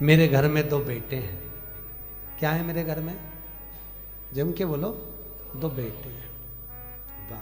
मेरे घर में 2 बेटे हैं। क्या है मेरे घर में? जम के बोलो, 2 बेटे हैं। वाह।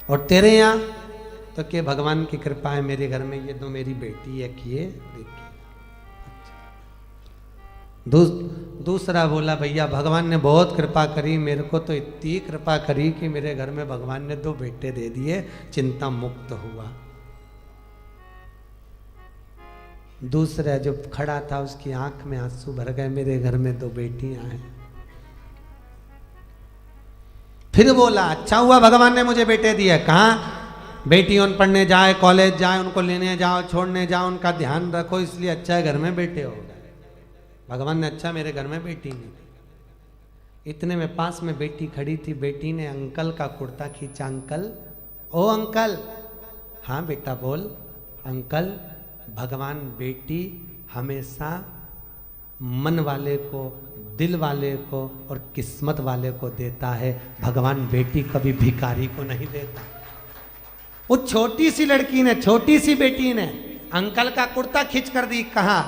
और तेरे यहां तो क्या भगवान की कृपा है, मेरे घर में ये 2 मेरी बेटी है किए देखिए। दूसरा बोला भैया भगवान ने बहुत कृपा करी, मेरे को तो इतनी कृपा करी कि मेरे घर में भगवान ने 2 बेटे दे दिए, चिंता मुक्त हुआ। दूसरा जो खड़ा था उसकी आंख में आंसू भर गए, मेरे घर में 2 बेटियां हैं। फिर बोला अच्छा हुआ भगवान ने मुझे बेटे दिए। कहाँ? बेटियों पढ़ने जाए, कॉलेज जाए, उनको लेने जाओ, छोड़ने जाओ, उनका ध्यान रखो, इसलिए अच्छा है घर में बेटे हो गए। भगवान ने अच्छा मेरे घर में बेटी नहीं दी। इतने में पास में बेटी खड़ी थी, बेटी ने अंकल का कुर्ता खींचा। अंकल, ओ अंकल। हाँ बेटा बोल। अंकल, भगवान बेटी हमेशा मन वाले को, दिल वाले को और किस्मत वाले को देता है, भगवान बेटी कभी भिखारी को नहीं देता। वो छोटी सी लड़की ने, छोटी सी बेटी ने अंकल का कुर्ता खींच कर दी, कहा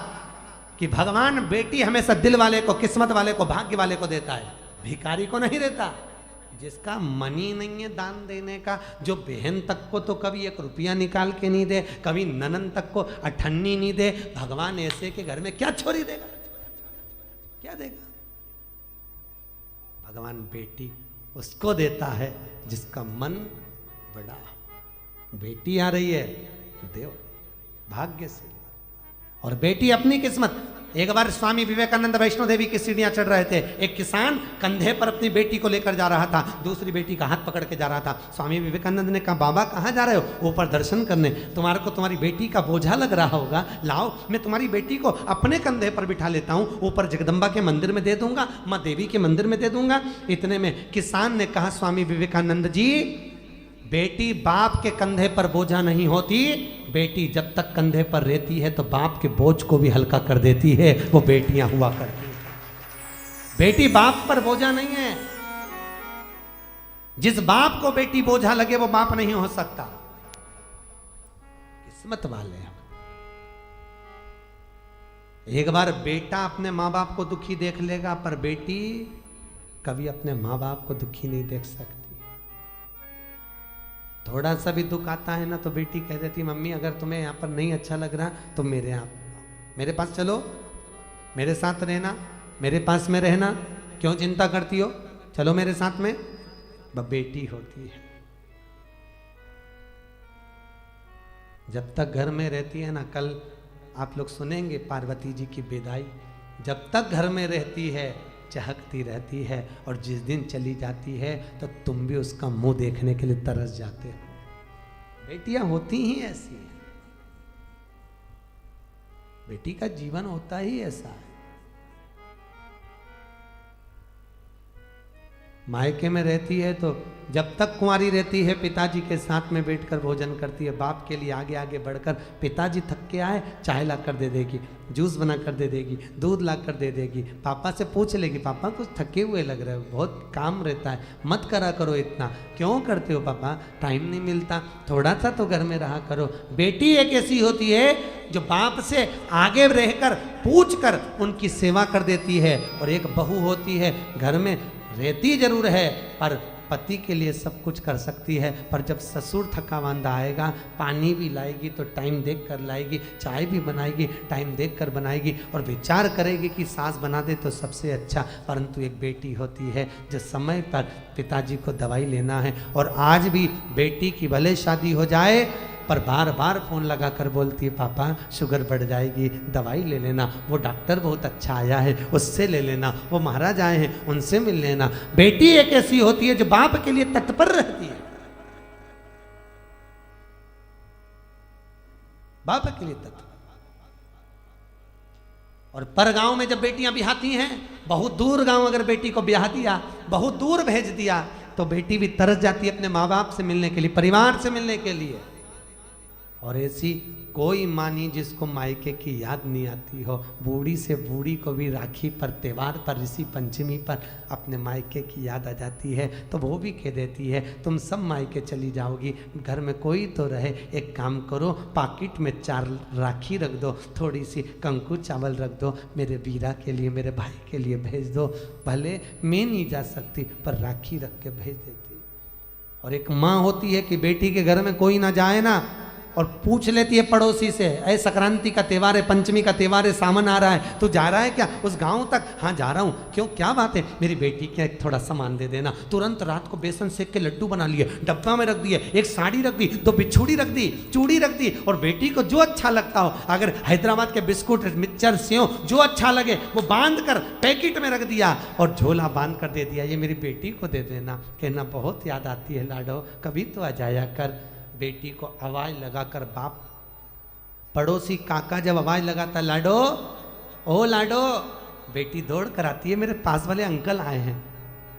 कि भगवान बेटी हमेशा दिल वाले को, किस्मत वाले को, भाग्य वाले को देता है, भिखारी को नहीं देता। जिसका मन ही नहीं है दान देने का, जो बहन तक को तो कभी 1 रुपया निकाल के नहीं दे, कभी ननन तक को अठन्नी नहीं दे, भगवान ऐसे के घर में क्या छोरी देगा? क्या देगा? भगवान बेटी उसको देता है जिसका मन बड़ा। बेटी आ रही है, देव भाग्य से। और बेटी अपनी किस्मत। एक बार स्वामी विवेकानंद वैष्णो देवी की सीढ़ियां चढ़ रहे थे, एक किसान कंधे पर अपनी बेटी को लेकर जा रहा था, दूसरी बेटी का हाथ पकड़ के जा रहा था। स्वामी विवेकानंद ने कहा बाबा कहाँ जा रहे हो? ऊपर दर्शन करने। तुम्हारे को तुम्हारी बेटी का बोझा लग रहा होगा, लाओ मैं तुम्हारी बेटी को अपने कंधे पर बिठा लेता हूँ, ऊपर जगदम्बा के मंदिर में दे दूंगा, माँ देवी के मंदिर में दे दूंगा। इतने में किसान ने कहा स्वामी विवेकानंद जी, बेटी बाप के कंधे पर बोझा नहीं होती, बेटी जब तक कंधे पर रहती है तो बाप के बोझ को भी हल्का कर देती है, वो बेटियां हुआ करती हैं। बेटी बाप पर बोझा नहीं है। जिस बाप को बेटी बोझा लगे वो बाप नहीं हो सकता। किस्मत वाले हैं। एक बार बेटा अपने माँ बाप को दुखी देख लेगा, पर बेटी कभी अपने माँ बाप को दुखी नहीं देख सकती। थोड़ा सा भी दुख आता है ना तो बेटी कह देती मम्मी अगर तुम्हें यहाँ पर नहीं अच्छा लग रहा तो मेरे पास चलो, मेरे साथ रहना, मेरे पास में रहना, क्यों चिंता करती हो, चलो मेरे साथ में। बेटी होती है, जब तक घर में रहती है ना, कल आप लोग सुनेंगे पार्वती जी की विदाई, जब तक घर में रहती है चहकती रहती है, और जिस दिन चली जाती है तो तुम भी उसका मुंह देखने के लिए तरस जाते हो। बेटियां होती ही ऐसी हैं, बेटी का जीवन होता ही ऐसा है। मायके में रहती है तो जब तक कुंवारी रहती है पिताजी के साथ में बैठकर भोजन करती है, बाप के लिए आगे आगे बढ़कर, पिताजी थक के आए चाय ला कर दे देगी, जूस बना कर दे देगी, दूध ला कर दे देगी, पापा से पूछ लेगी पापा कुछ थके हुए लग रहे हो, बहुत काम रहता है, मत करा करो इतना, क्यों करते हो पापा, टाइम नहीं मिलता, थोड़ा सा तो घर में रहा करो। बेटी एक ऐसी होती है जो बाप से आगे रहकर पूछ कर उनकी सेवा कर देती है, और एक बहू होती है घर में रहती जरूर है पर पति के लिए सब कुछ कर सकती है, पर जब ससुर थका मांदा आएगा पानी भी लाएगी तो टाइम देख कर लाएगी, चाय भी बनाएगी टाइम देख कर बनाएगी, और विचार करेगी कि सास बना दे तो सबसे अच्छा। परंतु एक बेटी होती है जो समय पर पिताजी को दवाई लेना है, और आज भी बेटी की भले शादी हो जाए पर बार बार फोन लगा कर बोलती है पापा शुगर बढ़ जाएगी, दवाई ले लेना, वो डॉक्टर बहुत अच्छा आया है उससे ले लेना, वो महाराज आए हैं उनसे मिल लेना। बेटी एक ऐसी होती है जो बाप के लिए तत्पर रहती है, बाप के लिए तत्पर। और पर गांव में जब बेटियां ब्याहती हैं, बहुत दूर गांव अगर बेटी को ब्याह दिया, बहुत दूर भेज दिया, तो बेटी भी तरस जाती है अपने माँ बाप से मिलने के लिए, परिवार से मिलने के लिए। और ऐसी कोई माँ नहीं जिसको मायके की याद नहीं आती हो। बूढ़ी से बूढ़ी को भी राखी पर, त्यौहार पर, ऋषि पंचमी पर अपने मायके की याद आ जाती है, तो वो भी कह देती है तुम सब मायके चली जाओगी, घर में कोई तो रहे, एक काम करो पाकिट में 4 राखी रख दो, थोड़ी सी कंकु चावल रख दो, मेरे वीरा के लिए, मेरे भाई के लिए भेज दो। भले मैं नहीं जा सकती पर राखी रख के भेज देती। और एक माँ होती है कि बेटी के घर में कोई ना जाए ना, और पूछ लेती है पड़ोसी से, ऐ संक्रांति का त्यौहार है, पंचमी का त्यौहार है, सामान आ रहा है, तू जा रहा है क्या उस गांव तक? हाँ जा रहा हूँ। क्यों, क्या बात है? मेरी बेटी के थोड़ा सामान दे देना। तुरंत रात को बेसन सेक के लड्डू बना लिए, डब्बा में रख दिए, एक साड़ी रख दी, 2 बिछुड़ी रख दी, चूड़ी रख दी, और बेटी को जो अच्छा लगता हो, अगर हैदराबाद के बिस्कुट, मिक्सचर, सेव जो अच्छा लगे वो बांध कर पैकेट में रख दिया और झोला बांध कर दे दिया, ये मेरी बेटी को दे देना। कहना बहुत याद आती है लाडो, कभी तो आ जाया कर। बेटी को आवाज लगाकर बाप, पड़ोसी काका जब आवाज लगाता लाडो, ओ लाडो, बेटी दौड़ कर आती है, मेरे पास वाले अंकल आए हैं।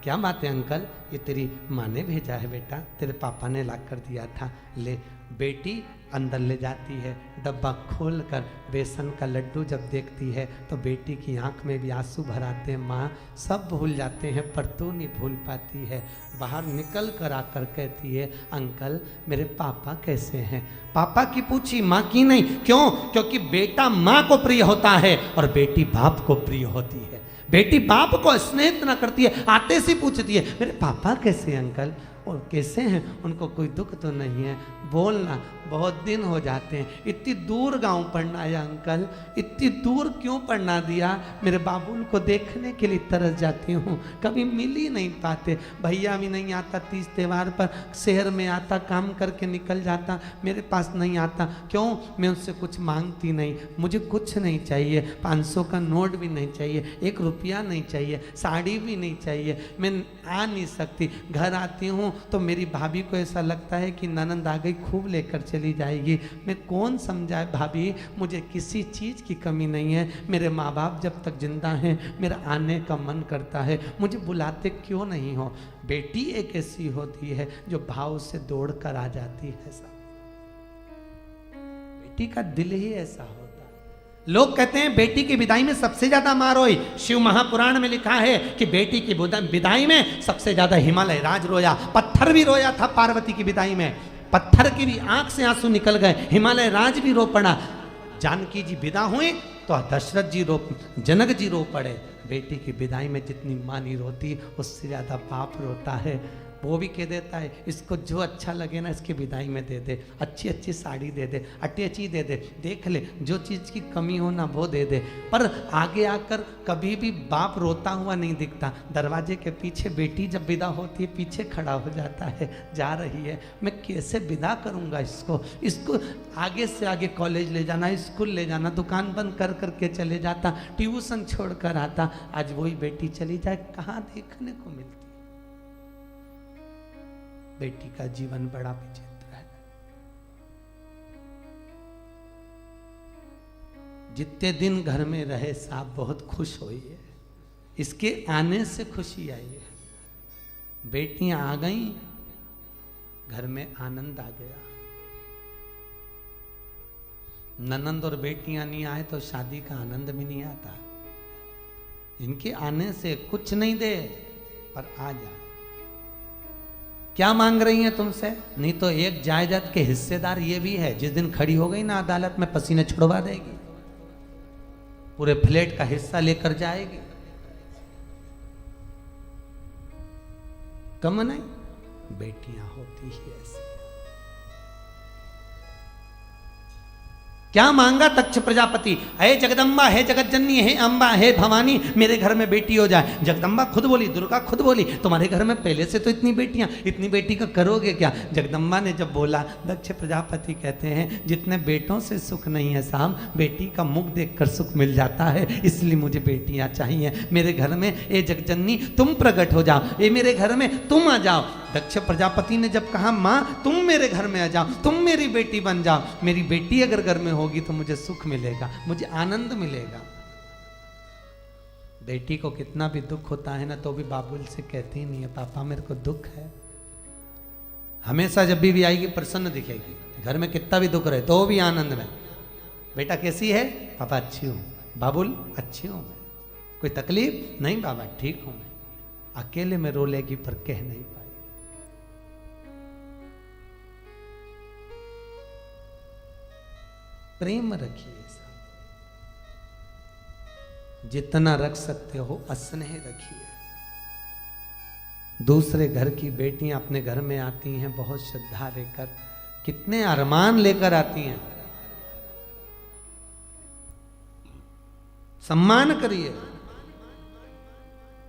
क्या बात है अंकल? ये तेरी माँ ने भेजा है बेटा, तेरे पापा ने ला कर दिया था, ले। बेटी अंदर ले जाती है, डब्बा खोलकर बेसन का लड्डू जब देखती है तो बेटी की आंख में भी आंसू भर आते हैं। माँ सब भूल जाते हैं पर तू नहीं भूल पाती है। बाहर निकल कर आकर कहती है अंकल मेरे पापा कैसे हैं? पापा की पूछी, माँ की नहीं। क्यों? क्योंकि बेटा माँ को प्रिय होता है और बेटी बाप को प्रिय होती है। बेटी बाप को स्नेह इतना करती है, आते से पूछती है मेरे पापा कैसे हैं अंकल? और कैसे हैं? उनको कोई दुख तो नहीं है? बोलना, बहुत दिन हो जाते हैं। इतनी दूर गांव पढ़ना है अंकल, इतनी दूर क्यों पढ़ना दिया? मेरे बाबुल को देखने के लिए तरस जाती हूँ, कभी मिल ही नहीं पाते। भैया भी नहीं आता, 30 त्यौहार पर शहर में आता, काम करके निकल जाता, मेरे पास नहीं आता। क्यों? मैं उससे कुछ मांगती नहीं, मुझे कुछ नहीं चाहिए, 500 का नोट भी नहीं चाहिए, 1 रुपया नहीं चाहिए, साड़ी भी नहीं चाहिए, मैं आ नहीं सकती। घर आती हूँ तो मेरी भाभी को ऐसा लगता है कि ननंद आ गई, खूब लेकर चली जाएगी। मैं कौन समझाए भाभी, मुझे किसी चीज़ की कमी नहीं है। मेरे माँ बाप जब तक जिंदा हैं मेरा आने का मन करता है, मुझे बुलाते क्यों नहीं हो? बेटी एक ऐसी होती है जो भाव से दौड़ कर आ जाती है। बेटी का दिल ही ऐसा होता है। लोग कहते हैं बेटी की विदाई में सबसे ज्यादा मार रोई। शिव महापुराण में लिखा है कि बेटी की विदाई में सबसे ज्यादा हिमालय राज रोया, पत्थर भी रोया था पार्वती की विदाई में, पत्थर की भी आंख से आंसू निकल गए, हिमालय राज भी रो पड़ा। जानकी जी विदा हुए तो दशरथ जी जनक जी रो पड़े। बेटी की विदाई में जितनी माँ नहीं रोती उससे ज्यादा बाप रोता है। वो भी कह देता है इसको जो अच्छा लगे ना इसकी विदाई में दे दे, अच्छी अच्छी साड़ी दे दे, अटैची दे दे, देख ले जो चीज़ की कमी हो ना वो दे दे। पर आगे आकर कभी भी बाप रोता हुआ नहीं दिखता। दरवाजे के पीछे बेटी जब विदा होती है पीछे खड़ा हो जाता है, जा रही है, मैं कैसे विदा करूँगा इसको आगे से आगे कॉलेज ले जाना, स्कूल ले जाना, दुकान बंद कर करके चले जाता, ट्यूशन छोड़ कर आता। आज वही बेटी चली जाए, कहाँ देखने को मिलती। बेटी का जीवन बड़ा विचित्र है। जितने दिन घर में रहे साहब बहुत खुश हुई है, इसके आने से खुशी आई है। बेटियां आ गई, घर में आनंद आ गया। ननंद और बेटियां नहीं आए तो शादी का आनंद भी नहीं आता। इनके आने से कुछ नहीं दे पर आ जा। क्या मांग रही हैं तुमसे? नहीं तो एक जायदाद के हिस्सेदार ये भी है, जिस दिन खड़ी हो गई ना अदालत में पसीने छुड़वा देगी, पूरे फ्लैट का हिस्सा लेकर जाएगी। कम नहीं, बेटियां होती ही ऐसी। क्या मांगा तक्ष प्रजापति? हे जगदम्बा, हे जगतजननी, हे अम्बा, हे भवानी, मेरे घर में बेटी हो जाए। जगदम्बा खुद बोली, दुर्गा खुद बोली तुम्हारे घर में पहले से तो इतनी बेटियां, इतनी बेटी का करोगे क्या? जगदम्बा ने जब बोला, दक्ष प्रजापति कहते हैं जितने बेटों से सुख नहीं है साहब, बेटी का मुख देखकर सुख मिल जाता है, इसलिए मुझे बेटियां चाहिए। मेरे घर में ए जगजननी तुम प्रकट हो जाओ, ये मेरे घर में तुम आ जाओ। दक्ष प्रजापति ने जब कहा माँ तुम मेरे घर में आ जाओ, तुम मेरी बेटी बन जाओ, मेरी बेटी अगर घर में होगी तो मुझे सुख मिलेगा, मुझे आनंद मिलेगा। बेटी को कितना भी दुख होता है ना तो भी बाबुल से कहती नहीं है पापा मेरे को दुख है। हमेशा जब भी आएगी प्रसन्न दिखेगी, घर में कितना भी दुख रहे तो भी आनंद में। बेटा कैसी है? पापा अच्छी हूँ। बाबुल अच्छी हूँ मैं। कोई तकलीफ? नहीं बाबा ठीक हूँ मैं। अकेले में रो लेगी पर कह नहीं पाएगी। प्रेम रखिए, जितना रख सकते हो स्नेह रखिए। दूसरे घर की बेटियां अपने घर में आती हैं बहुत श्रद्धा लेकर, कितने अरमान लेकर आती हैं। सम्मान करिए।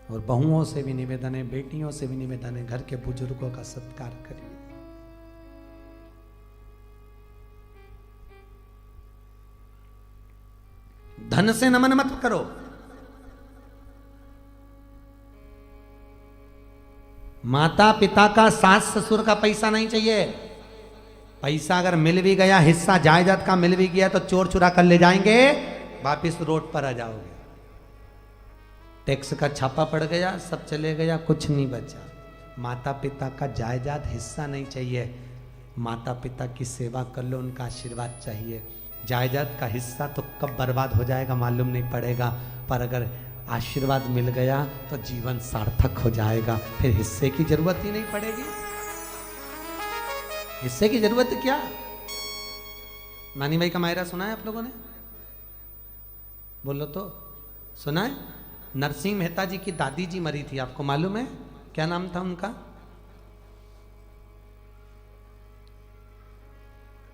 और बहुओं से भी निवेदन है, बेटियों से भी निवेदन है, घर के बुजुर्गों का सत्कार करिए। धन से नमन मत करो। माता पिता का, सास ससुर का पैसा नहीं चाहिए। पैसा अगर मिल भी गया, हिस्सा जायदाद का मिल भी गया तो चोर चुरा कर ले जाएंगे, वापिस रोड पर आ जाओगे। टैक्स का छापा पड़ गया, सब चले गया, कुछ नहीं बचा। माता पिता का जायदाद हिस्सा नहीं चाहिए। माता पिता की सेवा कर लो, उनका आशीर्वाद चाहिए। जायदाद का हिस्सा तो कब बर्बाद हो जाएगा मालूम नहीं पड़ेगा, पर अगर आशीर्वाद मिल गया तो जीवन सार्थक हो जाएगा। फिर हिस्से की जरूरत ही नहीं पड़ेगी। हिस्से की जरूरत क्या? नानी भाई का मायरा सुना है आप लोगों ने? बोलो तो, सुना है? नरसिंह मेहता जी की दादी जी मरी थी, आपको मालूम है? क्या नाम था उनका?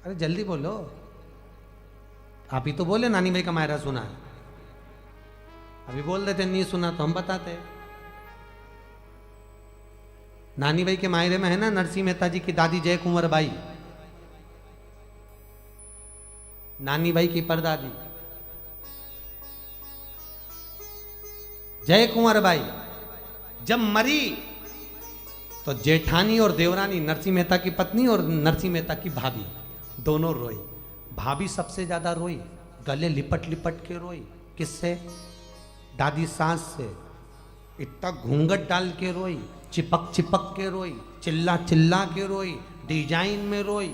अरे जल्दी बोलो, आप ही तो बोले नानी भाई का मायरा सुना है। अभी बोल देते नहीं सुना तो हम बताते। नानी भाई के मायरे में है ना नरसिंह मेहता जी की दादी जय कुंवर बाई, नानी भाई की परदादी जय कुंवर बाई। जब मरी तो जेठानी और देवरानी, नरसिंह मेहता की पत्नी और नरसिंह मेहता की भाभी, दोनों रोई। भाभी सबसे ज्यादा रोई, गले लिपट लिपट के रोई। किससे? दादी सास से। इतना घूंघट डाल के रोई, चिपक चिपक के रोई, चिल्ला चिल्ला के रोई, डिजाइन में रोई,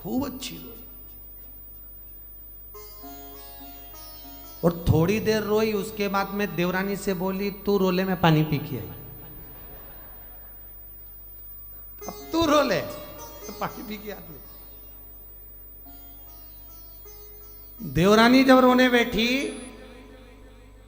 खूब अच्छी रोई। और थोड़ी देर रोई, उसके बाद में देवरानी से बोली तू रोले मैं पानी पी के आई। अब तू रोले तो पानी पी के आती। देवरानी जब रोने बैठी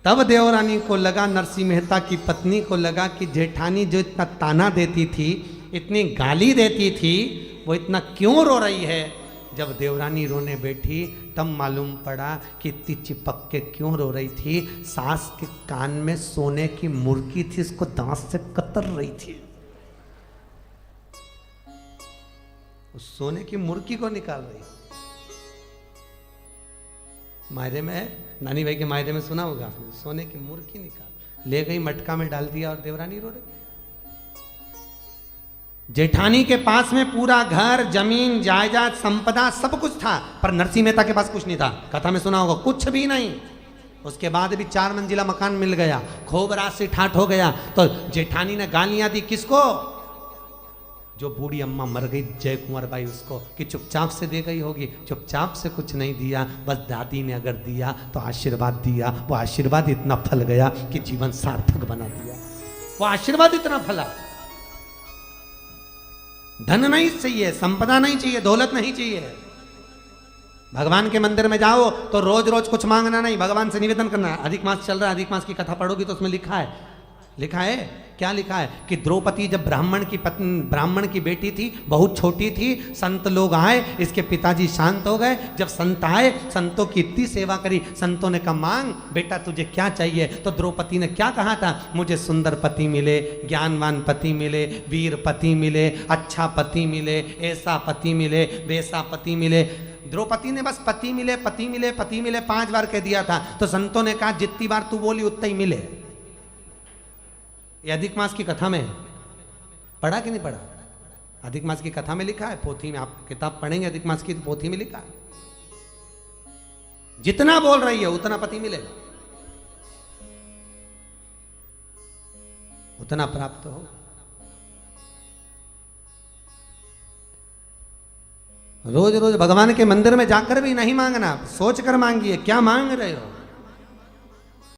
तब देवरानी को लगा, नरसिंह मेहता की पत्नी को लगा कि जेठानी जो इतना ताना देती थी, इतनी गाली देती थी, वो इतना क्यों रो रही है। जब देवरानी रोने बैठी तब मालूम पड़ा कि इतनी चिपक के क्यों रो रही थी। सास के कान में सोने की मुर्गी थी, इसको दांत से कतर रही थी। उस सोने की मुर्गी को निकाल रही। मायरे में, नानी भाई के मायरे में सुना होगा आपने, सोने की मुर्गी निकाल ले गई, मटका में डाल दिया और देवरानी रो रही। जेठानी के पास में पूरा घर, जमीन, जायदाद, संपदा सब कुछ था, पर नरसिंह मेहता के पास कुछ नहीं था। कथा में सुना होगा, कुछ भी नहीं। उसके बाद भी 4 मंजिला मकान मिल गया, खूब राशि ठाठ हो गया। तो जेठानी ने गालियां दी किसको? जो बूढ़ी अम्मा मर गई जय कुंवर बाई, उसको, कि चुपचाप से दे गई होगी। चुपचाप से कुछ नहीं दिया, बस दादी ने अगर दिया तो आशीर्वाद दिया। वो आशीर्वाद इतना फल गया कि जीवन सार्थक बना दिया। वो आशीर्वाद इतना फला। धन नहीं चाहिए, संपदा नहीं चाहिए, दौलत नहीं चाहिए। भगवान के मंदिर में जाओ तो रोज रोज कुछ मांगना नहीं, भगवान से निवेदन करना। अधिक मास चल रहा है, अधिक मास की कथा पढ़ोगी तो उसमें लिखा है, क्या लिखा है कि द्रौपदी जब ब्राह्मण की बेटी थी, बहुत छोटी थी, संत लोग आए, इसके पिताजी शांत हो गए। जब संत आए, संतों की इतनी सेवा करी, संतों ने कहा मांग बेटा तुझे क्या चाहिए। तो द्रौपदी ने क्या कहा था? मुझे सुंदर पति मिले, ज्ञानवान पति मिले, वीर पति मिले, अच्छा पति मिले, ऐसा पति मिले, वैसा पति मिले। द्रौपदी ने बस पति मिले, पति मिले, पति मिले 5 बार कह दिया था। तो संतों ने कहा जितनी बार तू बोली उतना ही मिले। ये अधिक मास की कथा में पढ़ा कि नहीं पढ़ा? अधिक मास की कथा में लिखा है, पोथी में आप किताब पढ़ेंगे अधिक मास की तो पोथी में लिखा है, जितना बोल रही है उतना पति मिलेगा, उतना प्राप्त हो। रोज रोज भगवान के मंदिर में जाकर भी नहीं मांगना, सोच कर मांगिए क्या मांग रहे हो।